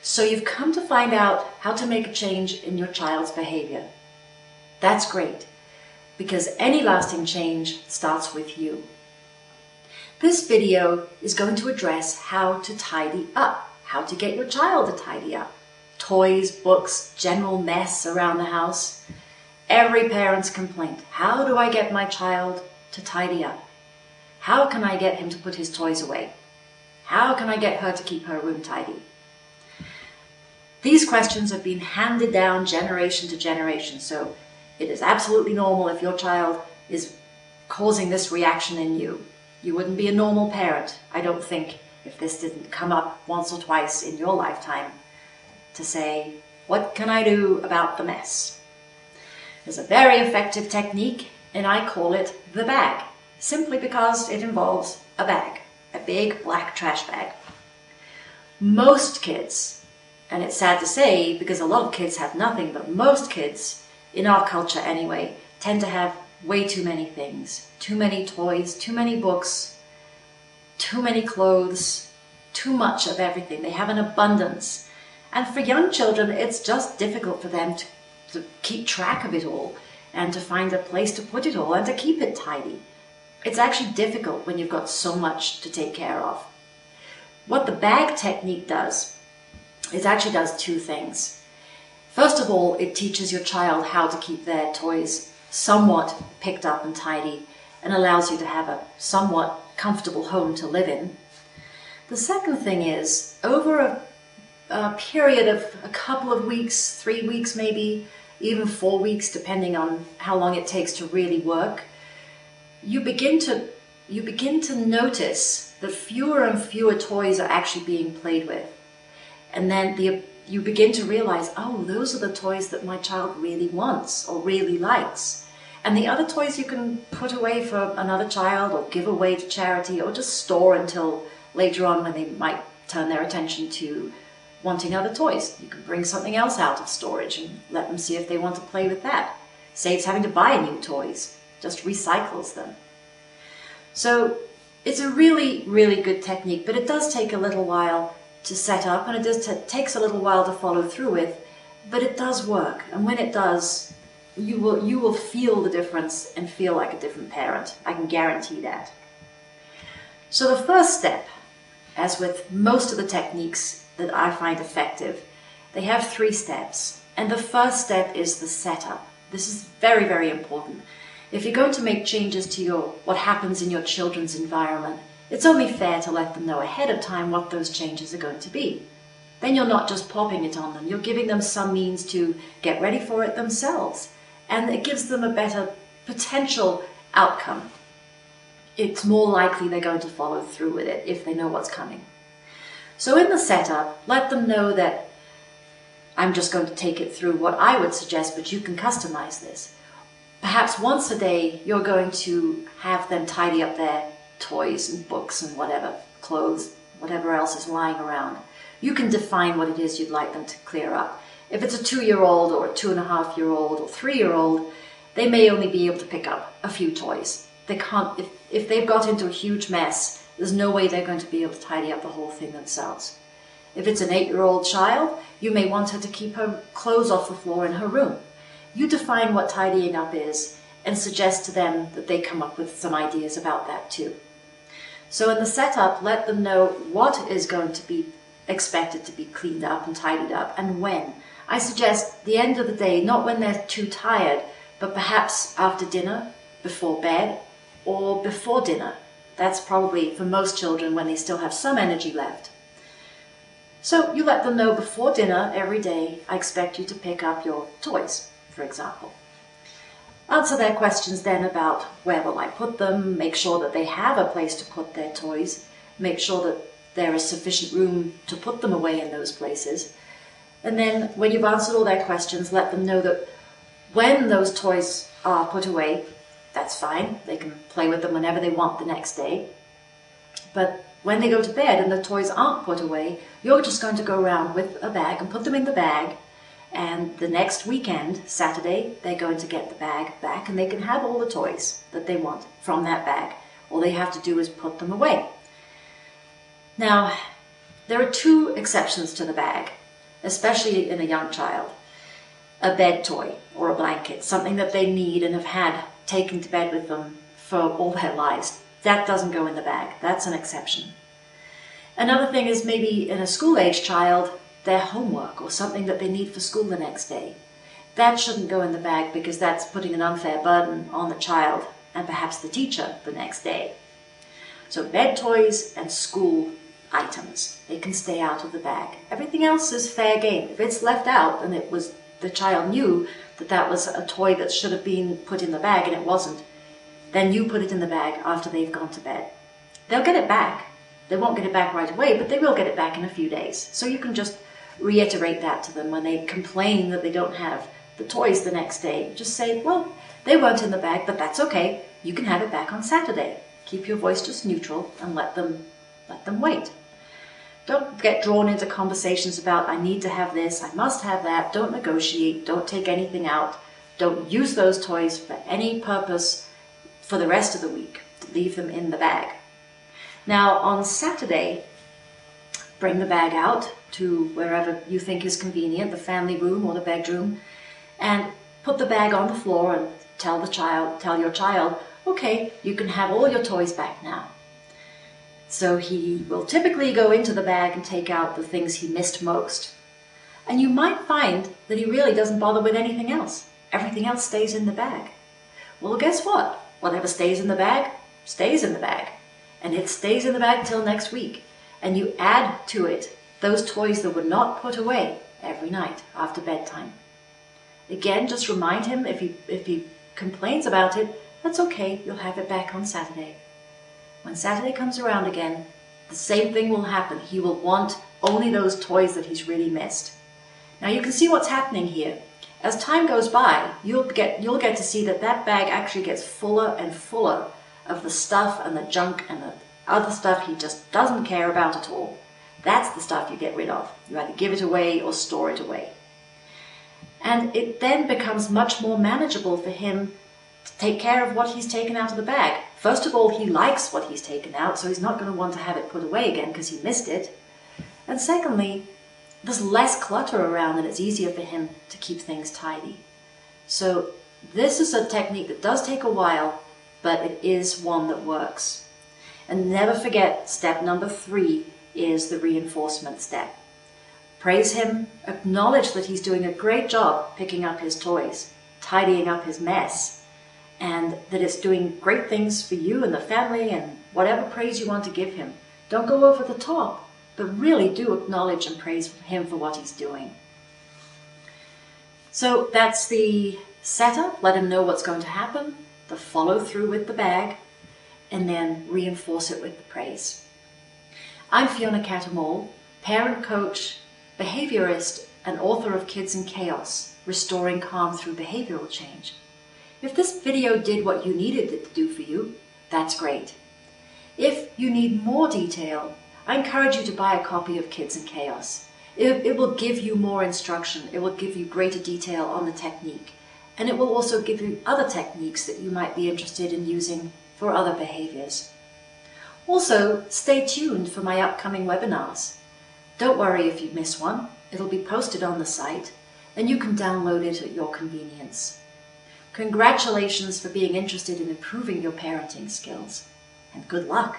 So you've come to find out how to make a change in your child's behavior. That's great, because any lasting change starts with you. This video is going to address how to tidy up, how to get your child to tidy up. Toys, books, general mess around the house. Every parent's complaint. How do I get my child to tidy up? How can I get him to put his toys away? How can I get her to keep her room tidy? These questions have been handed down generation to generation, so it is absolutely normal if your child is causing this reaction in you. You wouldn't be a normal parent, I don't think, if this didn't come up once or twice in your lifetime to say, what can I do about the mess? There's a very effective technique, and I call it the bag, simply because it involves a bag, a big black trash bag. Most kids, and it's sad to say because a lot of kids have nothing, but most kids, in our culture anyway, tend to have way too many things. Too many toys, too many books, too many clothes, too much of everything. They have an abundance. And for young children, it's just difficult for them to keep track of it all and to find a place to put it all and to keep it tidy. It's actually difficult when you've got so much to take care of. What the bag technique does, it actually does two things. First of all, it teaches your child how to keep their toys somewhat picked up and tidy and allows you to have a somewhat comfortable home to live in. The second thing is, over a period of a couple of weeks, 3 weeks maybe, even 4 weeks, depending on how long it takes to really work, you begin to notice that fewer and fewer toys are actually being played with. And then you begin to realize, oh, those are the toys that my child really wants or really likes. And the other toys you can put away for another child or give away to charity or just store until later on when they might turn their attention to wanting other toys. You can bring something else out of storage and let them see if they want to play with that. Saves having to buy new toys, just recycles them. So it's a really, really good technique, but it does take a little while to set up, and it takes a little while to follow through with, but it does work. And when it does, you will feel the difference and feel like a different parent. I can guarantee that. So the first step, as with most of the techniques that I find effective, they have 3 steps. And the first step is the setup. This is very, very important. If you're going to make changes to what happens in your children's environment, it's only fair to let them know ahead of time what those changes are going to be. Then you're not just popping it on them, you're giving them some means to get ready for it themselves. And it gives them a better potential outcome. It's more likely they're going to follow through with it if they know what's coming. So in the setup, let them know that I'm just going to take it through what I would suggest, but you can customize this. Perhaps once a day, you're going to have them tidy up their toys and books and whatever, clothes, whatever else is lying around. You can define what it is you'd like them to clear up. If it's a 2-year-old or a 2.5-year-old or 3-year-old, they may only be able to pick up a few toys. They can't, if they've got into a huge mess, there's no way they're going to be able to tidy up the whole thing themselves. If it's an 8-year-old child, you may want her to keep her clothes off the floor in her room. You define what tidying up is and suggest to them that they come up with some ideas about that too. So in the setup, let them know what is going to be expected to be cleaned up and tidied up and when. I suggest the end of the day, not when they're too tired, but perhaps after dinner, before bed, or before dinner. That's probably, for most children, when they still have some energy left. So you let them know before dinner every day, I expect you to pick up your toys, for example. Answer their questions then about where will I put them, make sure that they have a place to put their toys, make sure that there is sufficient room to put them away in those places. And then when you've answered all their questions, let them know that when those toys are put away, that's fine. They can play with them whenever they want the next day. But when they go to bed and the toys aren't put away, you're just going to go around with a bag and put them in the bag. And the next weekend, Saturday, they're going to get the bag back and they can have all the toys that they want from that bag. All they have to do is put them away. Now, there are 2 exceptions to the bag. especially in a young child. A bed toy or a blanket, something that they need and have had taken to bed with them for all their lives. That doesn't go in the bag. That's an exception. Another thing is maybe in a school-age child, their homework or something that they need for school the next day. That shouldn't go in the bag because that's putting an unfair burden on the child and perhaps the teacher the next day. So bed toys and school items, they can stay out of the bag. Everything else is fair game. If it's left out and the child knew that that was a toy that should have been put in the bag and it wasn't, then you put it in the bag after they've gone to bed. They'll get it back. They won't get it back right away, but they will get it back in a few days. So you can just reiterate that to them when they complain that they don't have the toys the next day. Just say, well, they weren't in the bag, but that's okay. You can have it back on Saturday. Keep your voice just neutral and let them wait. Don't get drawn into conversations about, I need to have this, I must have that. Don't negotiate. Don't take anything out. Don't use those toys for any purpose for the rest of the week. Leave them in the bag. Now, on Saturday, bring the bag out to wherever you think is convenient, the family room or the bedroom, and put the bag on the floor and tell your child, okay, you can have all your toys back now. So he will typically go into the bag and take out the things he missed most. And you might find that he really doesn't bother with anything else. Everything else stays in the bag. Well, guess what? Whatever stays in the bag, stays in the bag. And it stays in the bag till next week. And you add to it those toys that were not put away every night after bedtime. Again, just remind him if he complains about it, that's okay, you'll have it back on Saturday. When Saturday comes around again, the same thing will happen. He will want only those toys that he's really missed. Now you can see what's happening here. As time goes by, you'll get to see that bag actually gets fuller and fuller of the stuff and the junk and the other stuff he just doesn't care about at all. That's the stuff you get rid of. You either give it away or store it away. And it then becomes much more manageable for him to take care of what he's taken out of the bag. First of all, he likes what he's taken out, so he's not going to want to have it put away again because he missed it. And secondly, there's less clutter around and it's easier for him to keep things tidy. So this is a technique that does take a while, but it is one that works. And never forget, step number 3 is the reinforcement step. Praise him, acknowledge that he's doing a great job picking up his toys, tidying up his mess, and that it's doing great things for you and the family and whatever praise you want to give him. Don't go over the top, but really do acknowledge and praise him for what he's doing. So that's the setup. Let him know what's going to happen, the follow through with the bag, and then reinforce it with the praise. I'm Fiona Cattermole, parent coach, behaviorist, and author of Kids in Chaos, Restoring Calm Through Behavioral Change. If this video did what you needed it to do for you, that's great. If you need more detail, I encourage you to buy a copy of Kids in Chaos. It will give you more instruction, it will give you greater detail on the technique, and it will also give you other techniques that you might be interested in using for other behaviors. Also, stay tuned for my upcoming webinars. Don't worry if you miss one, it'll be posted on the site, and you can download it at your convenience. Congratulations for being interested in improving your parenting skills, and good luck!